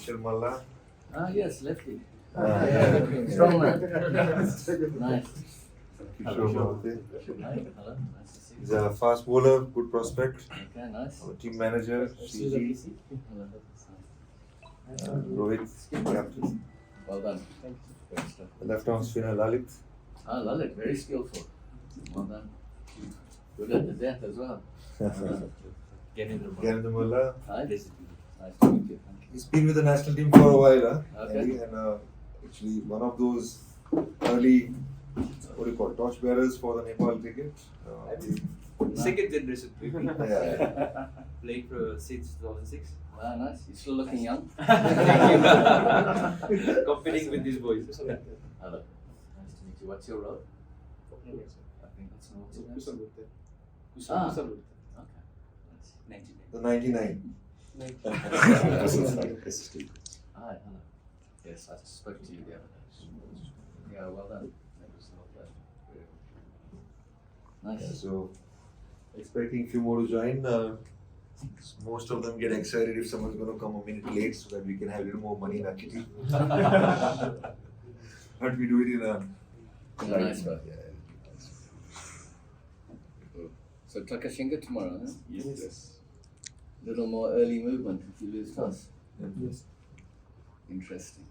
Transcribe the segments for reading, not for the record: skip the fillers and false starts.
Michel Malla. Yes, lefty. Strong man. Nice. Kishore Mahathir. Hi, hello. Nice to see you. He's a fast bowler, good prospect. Okay, nice. Our team manager, CG. Hello. Rohit, captain. Well done. Great stuff. The left arm spinner, Lalit. Lalit, very skillful. Well done. Good at the death as well. Ganendra Malla. Hi. Nice to meet you. Thank you. He's been with the national team for a while. Okay. And actually one of those early, what do you call it, torch bearers for the Nepal cricket. Second generation Yeah. playing for since 2006. Nice. You're still looking young. Competing with these boys. Hello. Nice to meet you. What's your role? I think that's what's your name? Okay. Nice. The 99. Hi, hello. Yes, I spoke to you the other day. Yeah, well done. That was well done. Nice. Yeah, so expecting few more to join. Most of them get excited if someone's going to come a minute late so that we can have a little more money in our kitty. But we do it in a nice way. So Takashinga tomorrow, huh? Yes. Little more early movement if you lose toss. Yes. Interesting.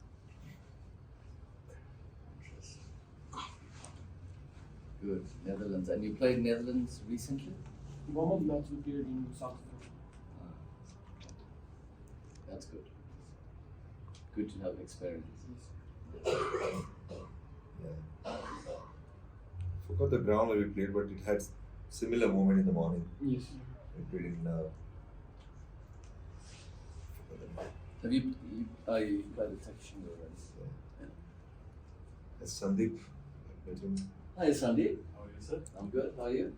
Good. Netherlands. And you played Netherlands recently? Warm-up match we played in South Africa. That's good. Good to have experience. Yeah. Forgot the ground where we played, but it had similar moment in the morning. Yes. We played in. Have you played the Takashinga already? Yeah. That's Sandeep. Met him. Hi Sandeep. How are you, sir? I'm good. How are you?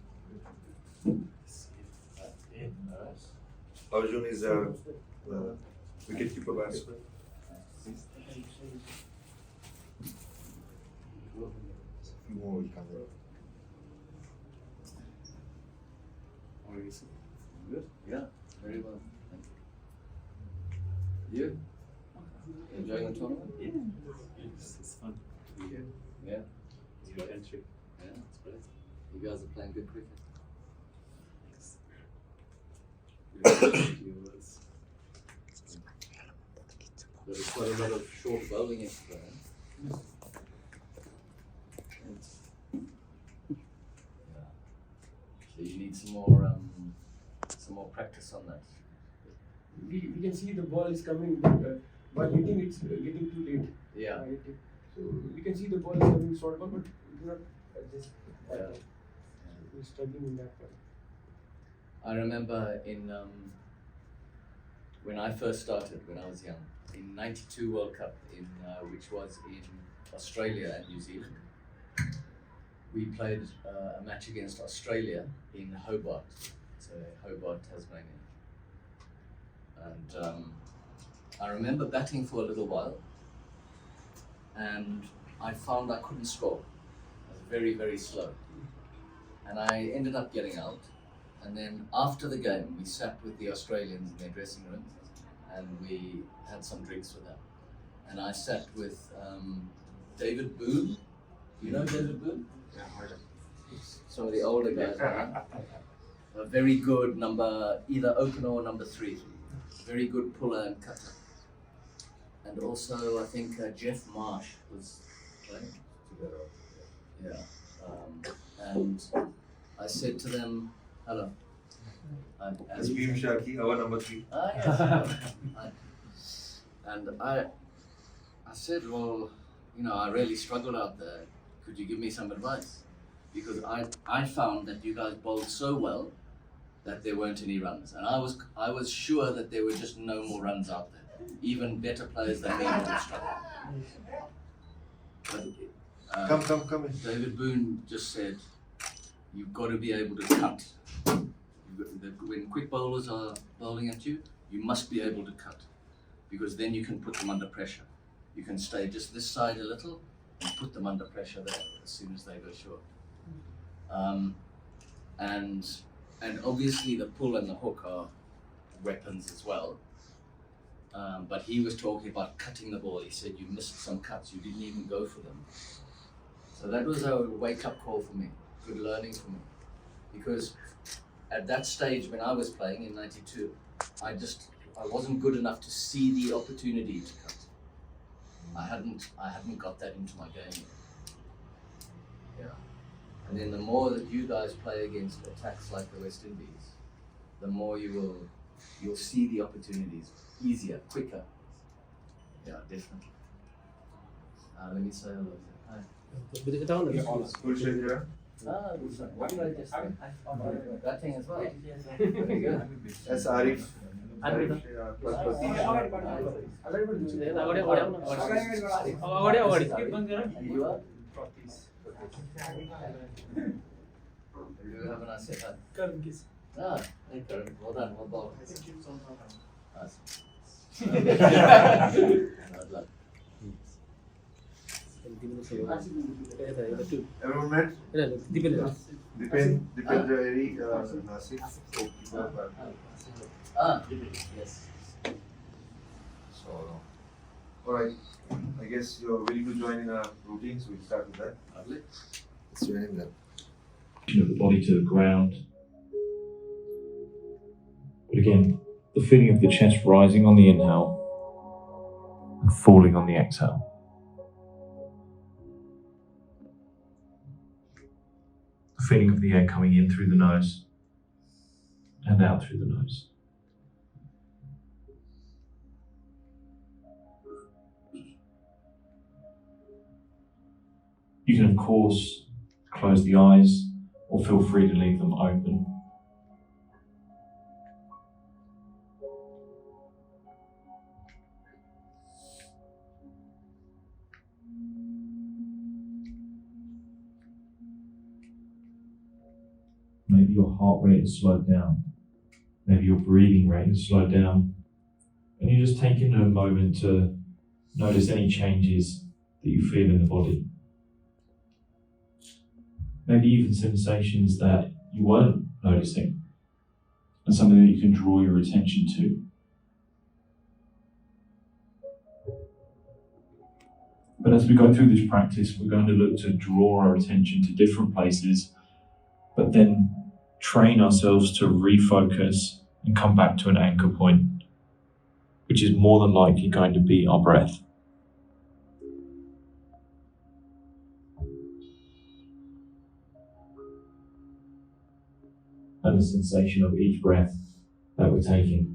Alright. Arjun is the wicketkeeper batsman. Few more will come in. How are you, sir? Good? Yeah, very well. Thank you. You? Enjoying the tournament? Yeah. It's fun to be here. Yeah. It's your entry. Yeah, it's great. You guys are playing good cricket. There was quite a lot of short bowling yesterday. Yeah. So you need some more practice on that. We can see the ball is coming, but while hitting it's getting too late. Yeah. So we can see the ball is coming short ball, but we do not adjust. Yeah. We're struggling in that part. I remember in when I first started, when I was young, in '92 World Cup, which was in Australia and New Zealand, we played a match against Australia in Hobart, so Hobart, Tasmania. And I remember batting for a little while, and I found I couldn't score. I was very, very slow. And I ended up getting out. And then after the game, we sat with the Australians in their dressing room and we had some drinks with them. And I sat with David Boone. You know David Boone? Yeah, Some of the older guys. A very good either opener or number 3. Very good puller and cutter. And also, I think Jeff Marsh was playing. Yeah. And I said to them, hello. That's Bhim Shaki, our number 3. Yes. And I said, well, I really struggled out there. Could you give me some advice? Because I found that you guys bowled so well that there weren't any runs. And I was sure that there were just no more runs out there. Even better players than me would have struggled. But, Come in. David Boone just said, you've got to be able to cut. When quick bowlers are bowling at you, you must be able to cut, because then you can put them under pressure. You can stay just this side a little and put them under pressure there as soon as they go short. And obviously the pull and the hook are weapons as well. But he was talking about cutting the ball. He said you missed some cuts, you didn't even go for them. So that was a wake-up call for me, good learning for me. Because at that stage when I was playing in '92, I wasn't good enough to see the opportunity to cut. I hadn't got that into my game yet. Yeah. And then the more that you guys play against attacks like the West Indies, the more you'll see the opportunities easier, quicker. Yeah, definitely. Let me say hello. Hi. Good, Sridhar. What did I just say? That thing as well. Very good. That's Arif. And you are? You have a nice set. Ah, hey Karan, well done, well bowled. Good luck. Everyone met? Dipen Jhaveri, Nasik. Yes. So, alright. I guess you're willing to join in our routine, so we'll start with that. Lovely. Let's join in then. Of the body to the ground. But again, the feeling of the chest rising on the inhale and falling on the exhale. The feeling of the air coming in through the nose and out through the nose. You can, of course, close the eyes or feel free to leave them open. Maybe your heart rate is slowed down. Maybe your breathing rate is slowed down. And you're just taking a moment to notice any changes that you feel in the body. Maybe even sensations that you weren't noticing, and something that you can draw your attention to. But as we go through this practice, we're going to look to draw our attention to different places, but then train ourselves to refocus and come back to an anchor point, which is more than likely going to be our breath. And the sensation of each breath that we're taking.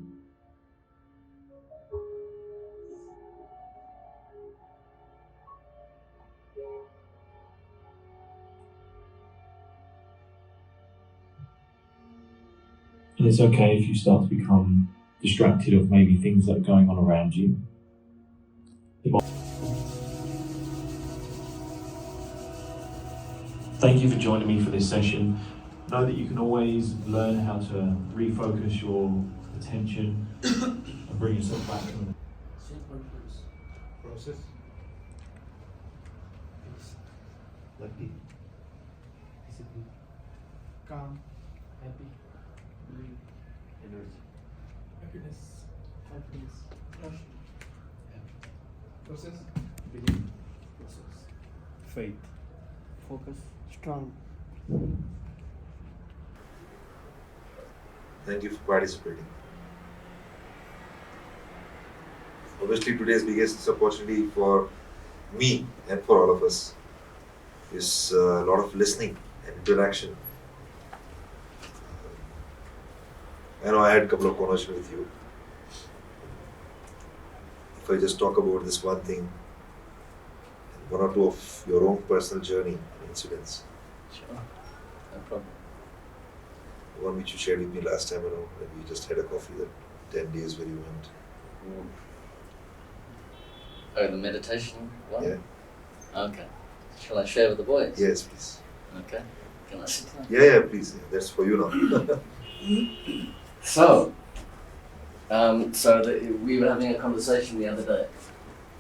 And it's okay if you start to become distracted of maybe things that are going on around you. Thank you for joining me for this session. Know that you can always learn how to refocus your attention and bring yourself back to it. Process. Peace. Lucky. Discipline. Calm, happy, believe, Energy. happiness, confidence, trust, process, Believe. process, Faith. focus, strong. Thank you for participating. Obviously, today's biggest opportunity for me and for all of us is a lot of listening and interaction. I know I had a couple of conversations with you. If I just talk about this one thing, one or two of your own personal journey and incidents, Sure. No problem. the one which you shared with me last time around when we just had a coffee, that 10 days where you went. Oh, the meditation one? Yeah. Okay. Shall I share with the boys? Yes, please. Okay. Can I sit down? Yeah, please. Yeah, that's for you now. So, we were having a conversation the other day,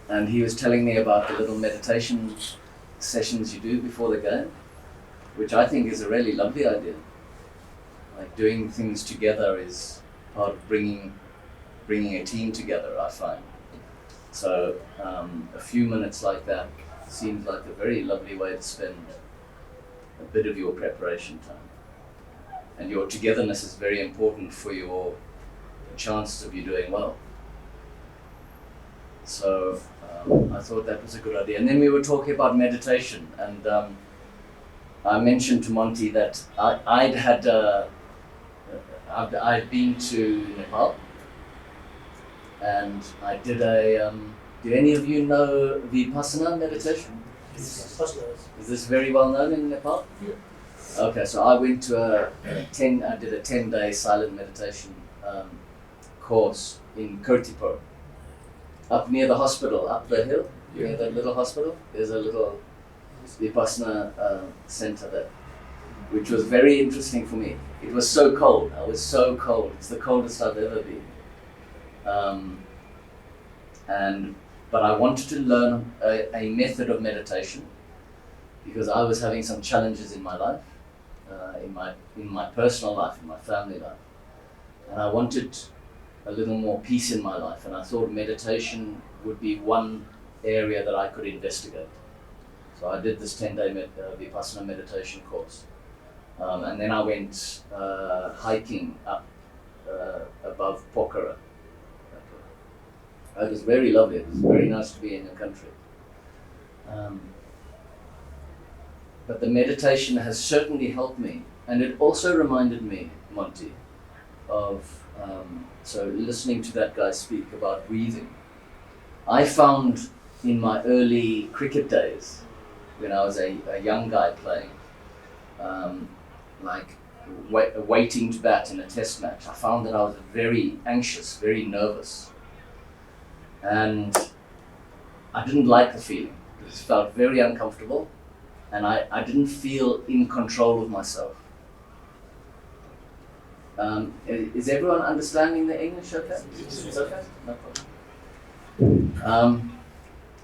and he was telling me about the little meditation sessions you do before the game, which I think is a really lovely idea. Like doing things together is part of bringing bringing a team together, I find. So a few minutes like that seems like a very lovely way to spend a bit of your preparation time. And your togetherness is very important for your chances of you doing well. So I thought that was a good idea. And then we were talking about meditation, and I mentioned to Monty that I'd been to Nepal, and I did a. Do any of you know Vipassana meditation? Is this very well known in Nepal? Yeah. Okay, so I went to I did a 10-day silent meditation course in Kirtipur, up near the hospital, up the hill, near the little hospital. There's a little Vipassana center there, which was very interesting for me. It was so cold. I was so cold. It's the coldest I've ever been. But I wanted to learn a method of meditation because I was having some challenges in my life, in my personal life, in my family life, and I wanted a little more peace in my life. And I thought meditation would be one area that I could investigate. So I did this 10-day Vipassana meditation course, and then I went hiking up above Makura. It was very lovely. It was very nice to be in the country. But the meditation has certainly helped me, and it also reminded me, Monty, of so listening to that guy speak about breathing. I found in my early cricket days, when I was a young guy playing, waiting to bat in a test match, I found that I was very anxious, very nervous. And I didn't like the feeling. It felt very uncomfortable, and I didn't feel in control of myself. Is everyone understanding the English okay? It's okay? No problem.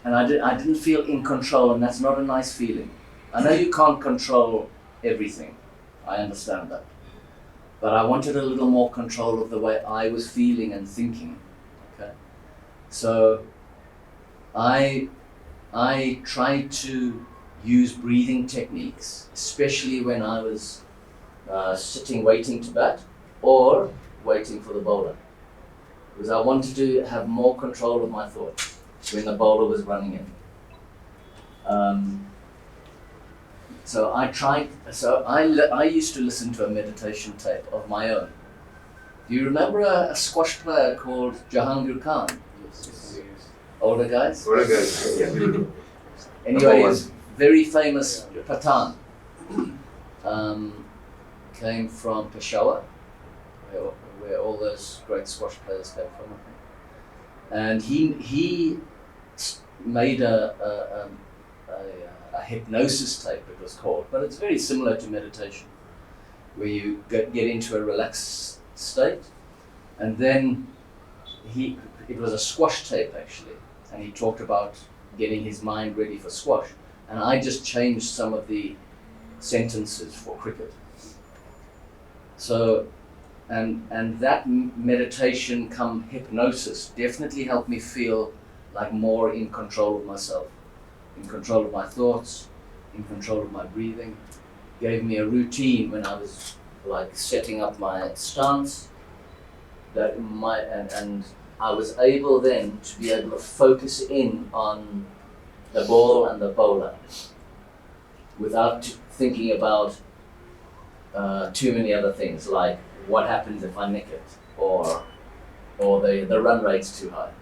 And I didn't feel in control, and that's not a nice feeling. I know you can't control everything. I understand that. But I wanted a little more control of the way I was feeling and thinking. Okay? So I tried to use breathing techniques, especially when I was sitting waiting to bat or waiting for the bowler, because I wanted to have more control of my thoughts when the bowler was running in. So I used to listen to a meditation tape of my own. Do you remember a squash player called Jahangir Khan? Older guys? Older guys. Yeah. Anyway, he's very famous Pathan. Came from Peshawar, where all those great squash players came from, I think. And he made a hypnosis tape, it was called, but it's very similar to meditation, where you get into a relaxed state, and then it was a squash tape actually, and he talked about getting his mind ready for squash, and I just changed some of the sentences for cricket. So, and that meditation come hypnosis definitely helped me feel like more in control of myself, in control of my thoughts, in control of my breathing. Gave me a routine when I was like setting up my stance, and I was able then to be able to focus in on the ball and the bowler without thinking about too many other things, like what happens if I nick it, or the run rate's too high.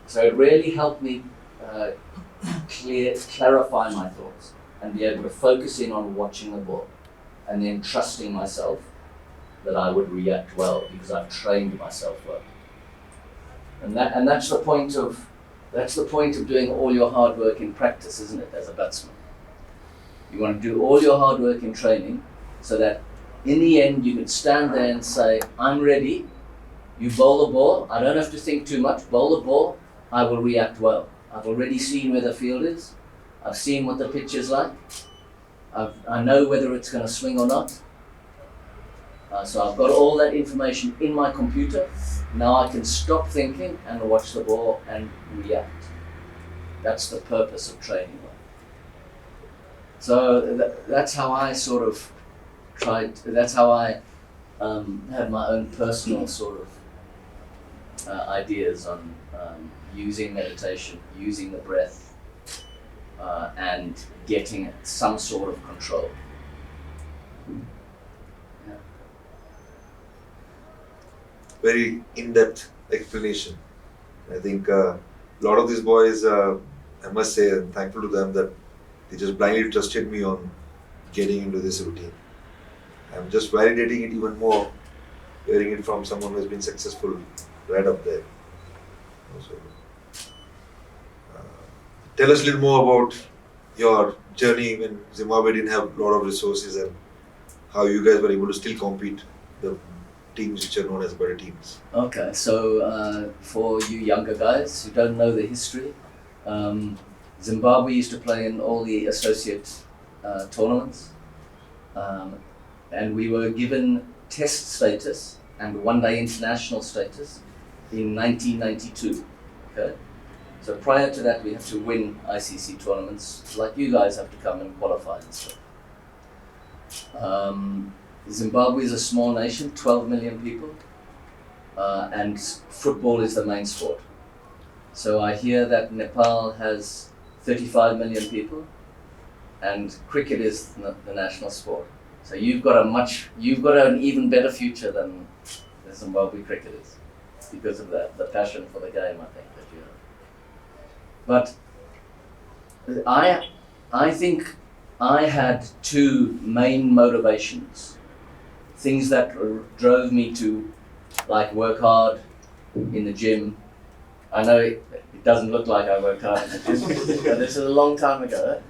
So it really helped me clarify my thoughts and be able to focus in on watching the ball, and then trusting myself that I would react well because I've trained myself well. And that's the point of doing all your hard work in practice, isn't it, as a batsman? You want to do all your hard work in training so that in the end you can stand there and say, I'm ready. You bowl the ball, I don't have to think too much, bowl the ball, I will react well. I've already seen where the field is, I've seen what the pitch is like, I know whether it's going to swing or not. So I've got all that information in my computer, Now I can stop thinking and watch the ball and react. That's the purpose of training. So that's how I sort of that's how I have my own personal sort of ideas on using meditation, using the breath, and getting some sort of control. Yeah. Very in-depth explanation. I think a lot of these boys, I must say, I'm thankful to them that they just blindly trusted me on getting into this routine. I'm just validating it even more, hearing it from someone who has been successful right up there. So, tell us a little more about your journey when Zimbabwe didn't have a lot of resources and how you guys were able to still compete the teams which are known as better teams. Okay, so for you younger guys who don't know the history, Zimbabwe used to play in all the associate tournaments, and we were given test status and one-day international status in 1992. Okay, so prior to that, we have to win ICC tournaments, like you guys have to come and qualify and stuff. Zimbabwe is a small nation, 12 million people, and football is the main sport. So I hear that Nepal has 35 million people, and cricket is the national sport. So you've got an even better future than the Zimbabwe cricketers because of that, the passion for the game, I think, that you have. But I think I had two main motivations, things that drove me to like work hard in the gym. I know it doesn't look like I worked hard in the gym, but this is a long time ago.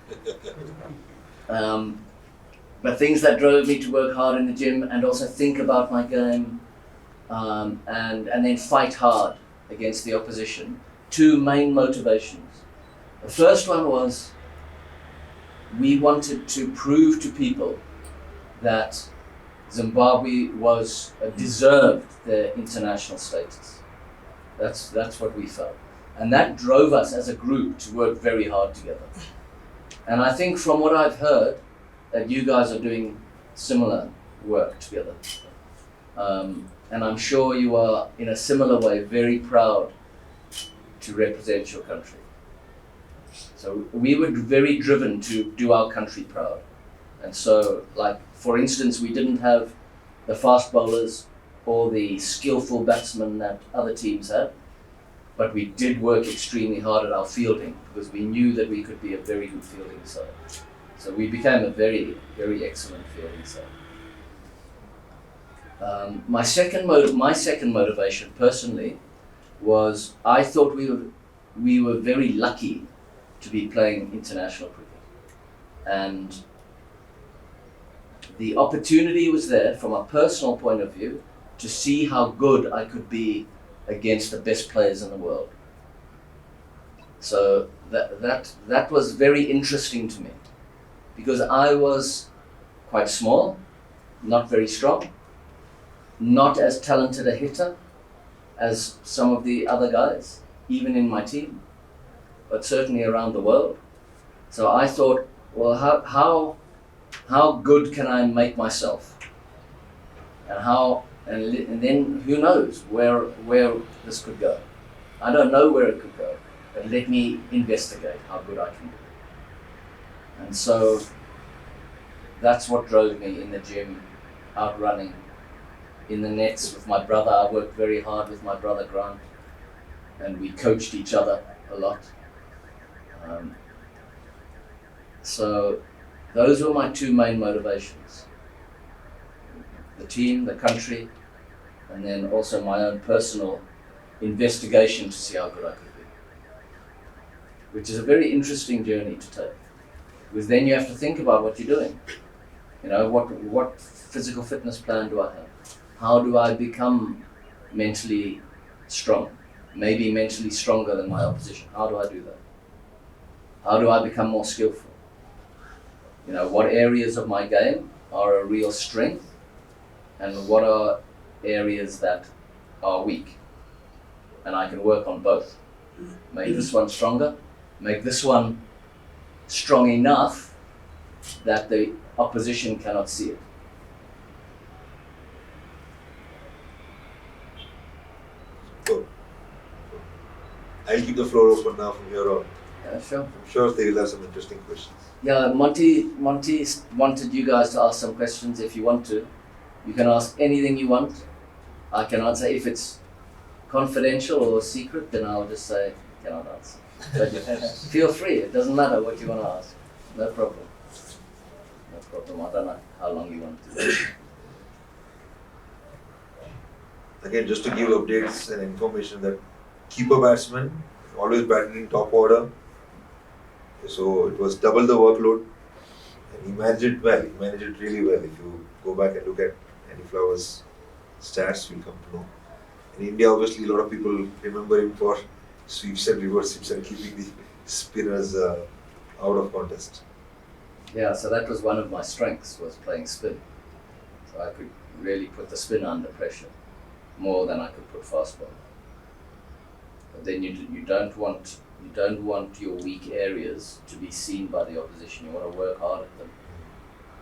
But things that drove me to work hard in the gym and also think about my game, and then fight hard against the opposition. Two main motivations. The first one was we wanted to prove to people that Zimbabwe deserved their international status. That's what we felt. And that drove us as a group to work very hard together. And I think from what I've heard, that you guys are doing similar work together. And I'm sure you are, in a similar way, very proud to represent your country. So we were very driven to do our country proud. And so, like, for instance, we didn't have the fast bowlers or the skillful batsmen that other teams had, but we did work extremely hard at our fielding because we knew that we could be a very good fielding side. So we became a very, very excellent fielding side. My second motivation personally was I thought we were very lucky to be playing international cricket, and the opportunity was there from a personal point of view to see how good I could be against the best players in the world. So that was very interesting to me because I was quite small, not very strong, not as talented a hitter as some of the other guys, even in my team, but certainly around the world. So I thought, well, how good can I make myself? And then who knows where this could go? I don't know where it could go, but let me investigate how good I can be. And so that's what drove me in the gym, out running, in the nets with my brother. I worked very hard with my brother Grant, and we coached each other a lot. So those were my two main motivations. The team, the country, and then also my own personal investigation to see how good I could be. Which is a very interesting journey to take. Because then you have to think about what you're doing. You know, what physical fitness plan do I have? How do I become mentally strong? Maybe mentally stronger than my opposition. How do I do that? How do I become more skillful? You know, what areas of my game are a real strength and what are areas that are weak? and I can work on both. Make this one stronger, make this one strong enough that the opposition cannot see it. Cool. I'll keep the floor open now from here on. Yeah, sure. I'm sure they will have some interesting questions. Yeah, Monty wanted you guys to ask some questions. If you want to, you can ask anything you want. I can answer. If it's confidential or secret, then I'll just say cannot answer. But feel free. It doesn't matter what you want to ask. No problem. No problem. I don't know how long you want to. Again, just to give updates and information that keeper batsmen always batted in top order. So it was double the workload. And he managed it well. He managed it really well. If you go back and look at Andy Flower's stats, you'll come to know. In India, obviously, a lot of people remember him for sweeps and reverse sweeps and keeping the spinners out of contest. Yeah, so that was one of my strengths, was playing spin. So I could really put the spinner under pressure more than I could put fast ball. But then you don't want your weak areas to be seen by the opposition. You want to work hard at them.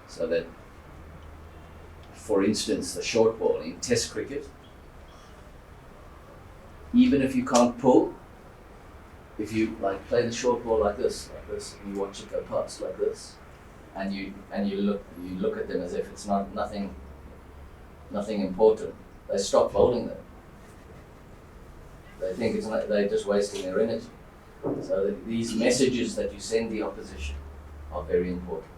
So that, for instance, the short ball in Test cricket, even if you can't pull, if you like play the short ball like this, and you watch it go past like this, and you look at them as if it's nothing important, they stop bowling them. They think they're just wasting their energy. So these messages that you send the opposition are very important.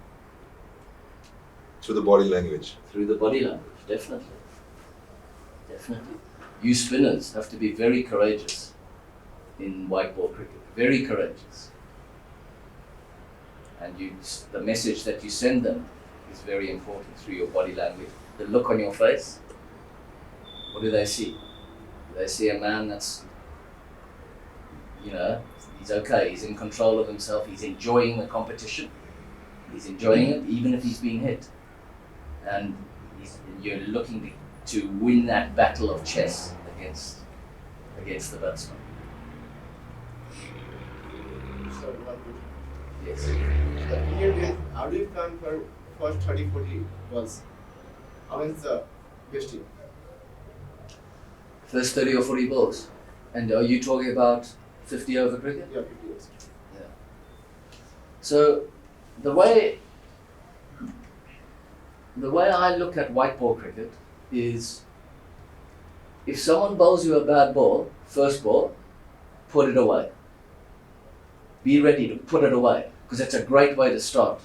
Through the body language. Through the body language, definitely. Definitely. You spinners have to be very courageous in white ball cricket. Very courageous. And the message that you send them is very important through your body language. The look on your face. What do they see? Do they see a man that's, he's okay, he's in control of himself, he's enjoying the competition. He's enjoying it even if he's being hit. And you're looking to win that battle of chess against the batsman. So, one question. Yes. In your game, how do you plan for first 30-40 balls? How is the best team? First 30 or 40 balls. And are you talking about 50 over cricket? Yeah, 50 years. Yeah. So the way I look at white ball cricket is, if someone bowls you a bad ball, first ball, put it away. Be ready to put it away, because it's a great way to start.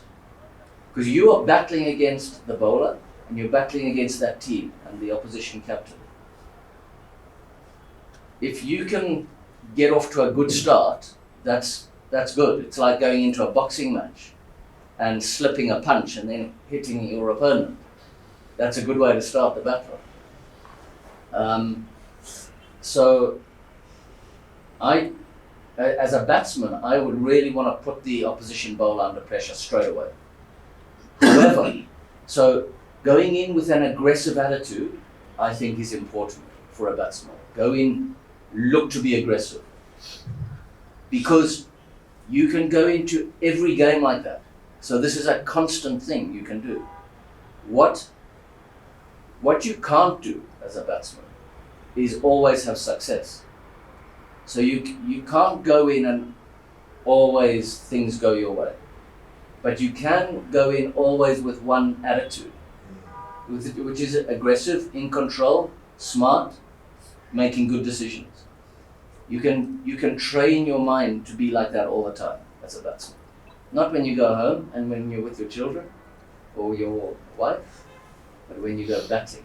Because you are battling against the bowler and you're battling against that team and the opposition captain. If you can get off to a good start, that's good. It's like going into a boxing match and slipping a punch and then hitting your opponent. That's a good way to start the battle. So as a batsman, I would really want to put the opposition bowler under pressure straight away. However, so going in with an aggressive attitude, I think is important for a batsman. Go in, look to be aggressive. Because you can go into every game like that. So this is a constant thing you can do. What you can't do as a batsman is always have success. So you can't go in and always things go your way. But you can go in always with one attitude, which is aggressive, in control, smart, making good decisions. You can train your mind to be like that all the time as a batsman. Not when you go home and when you're with your children or your wife, but when you go batting,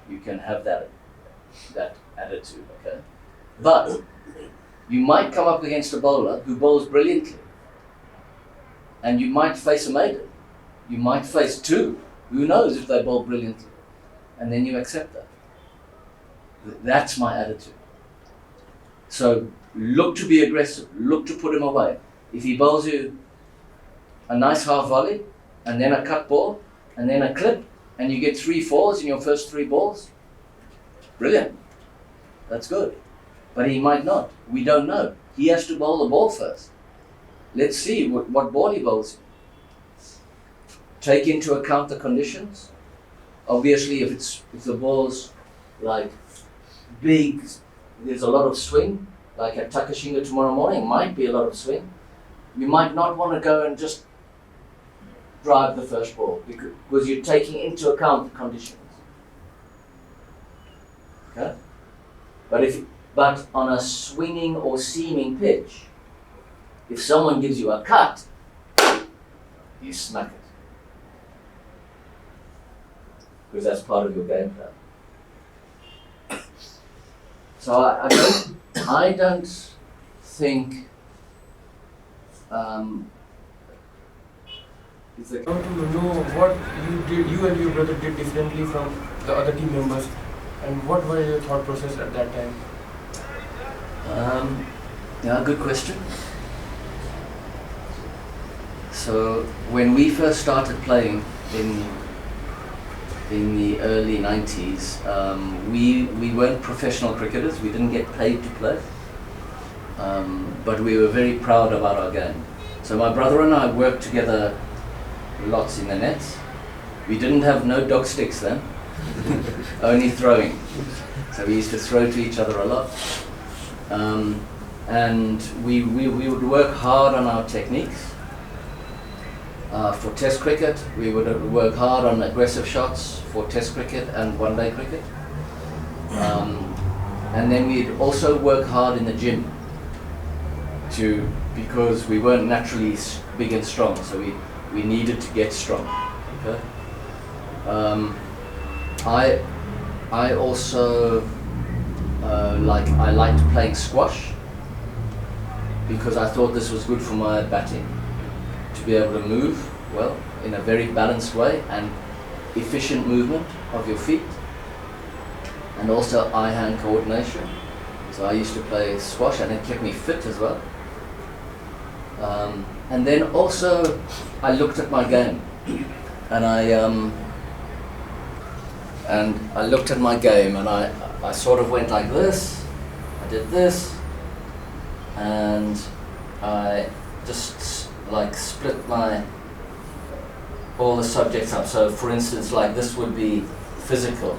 you can have that attitude, okay? But you might come up against a bowler who bowls brilliantly, and you might face a maiden. You might face two. Who knows if they bowl brilliantly? And then you accept that. That's my attitude. So look to be aggressive. Look to put him away. If he bowls you a nice half volley, and then a cut ball, and then a clip, and you get 3 4s in your first 3 balls, brilliant. That's good. but he might not. We don't know. He has to bowl the ball first. Let's see what ball he bowls. Take into account the conditions. Obviously, if the ball's like big, there's a lot of swing. Like at Takashinga tomorrow morning, might be a lot of swing. You might not want to go and just drive the first ball because you're taking into account the conditions. Okay? But on a swinging or seaming pitch, if someone gives you a cut, you smack it. Because that's part of your game plan. So I don't think it's I want to know what you and your brother did differently from the other team members, and what were your thought process at that time? Yeah, good question. So when we first started playing in the early 90s, we weren't professional cricketers. We didn't get paid to play, but we were very proud about our game. So my brother and I worked together lots in the nets. We didn't have no dog sticks then, only throwing. So we used to throw to each other a lot. And we would work hard on our techniques. For Test cricket, we would work hard on aggressive shots for Test cricket and one-day cricket. And then we'd also work hard in the gym because we weren't naturally big and strong, so we needed to get strong. Okay. I also I liked playing squash because I thought this was good for my batting, to be able to move well in a very balanced way and efficient movement of your feet, and also eye-hand coordination. So I used to play squash and it kept me fit as well. And then also I looked at my game and I looked at my game and I sort of went like this, I did this, and I just like split all the subjects up. So for instance, like this would be physical,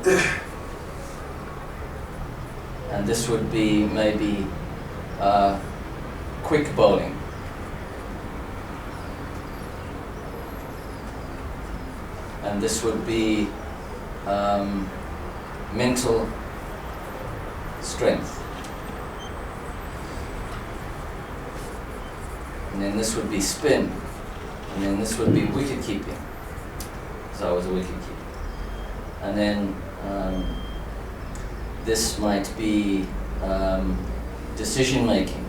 and this would be maybe quick bowling. And this would be mental strength. And then this would be spin. And then this would be wicket keeping. So I was a wicket keeper. And then this might be decision making.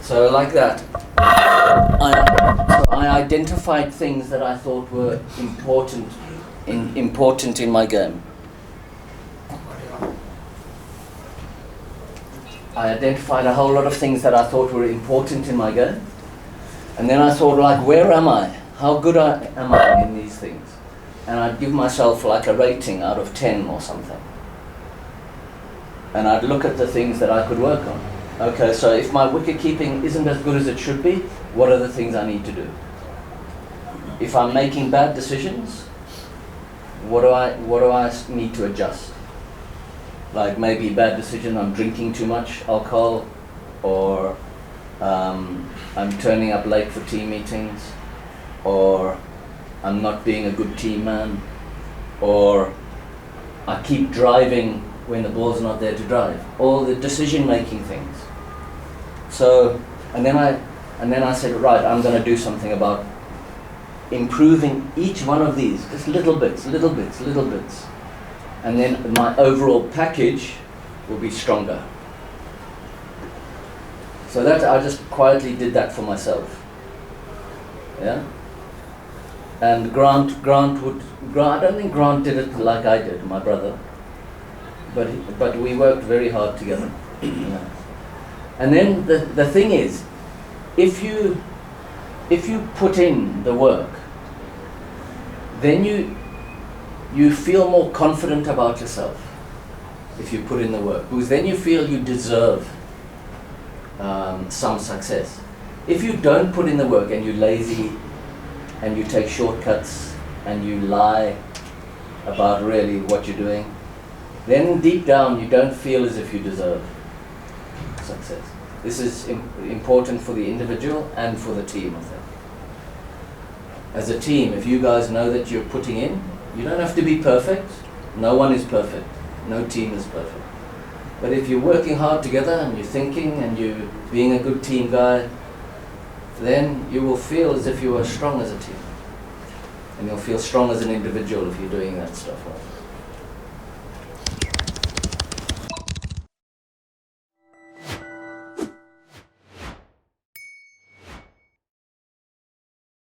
So like that, I identified things that I thought were important in my game. I identified a whole lot of things that I thought were important in my game, and then I thought, like, where am I? How good am I in these things? And I'd give myself like a rating out of 10 or something. And I'd look at the things that I could work on. Okay, so if my wicket keeping isn't as good as it should be, what are the things I need to do? If I'm making bad decisions, what do I need to adjust? Like maybe bad decision, I'm drinking too much alcohol, or I'm turning up late for team meetings, or I'm not being a good team man, or I keep driving when the ball's not there to drive. All the decision-making things. So, and then I said, right, I'm going to do something about improving each one of these, just little bits, and then my overall package will be stronger. So that I just quietly did that for myself. Yeah. And Grant, I don't think Grant did it like I did, my brother. But we worked very hard together. Yeah. And then the thing is, if you put in the work, then you feel more confident about yourself if you put in the work, because then you feel you deserve some success. If you don't put in the work and you're lazy and you take shortcuts and you lie about really what you're doing, then deep down you don't feel as if you deserve success. This is important for the individual and for the team, I think. As a team, if you guys know that you're putting in, you don't have to be perfect. No one is perfect. No team is perfect. But if you're working hard together and you're thinking and you're being a good team guy, then you will feel as if you are strong as a team. And you'll feel strong as an individual if you're doing that stuff well.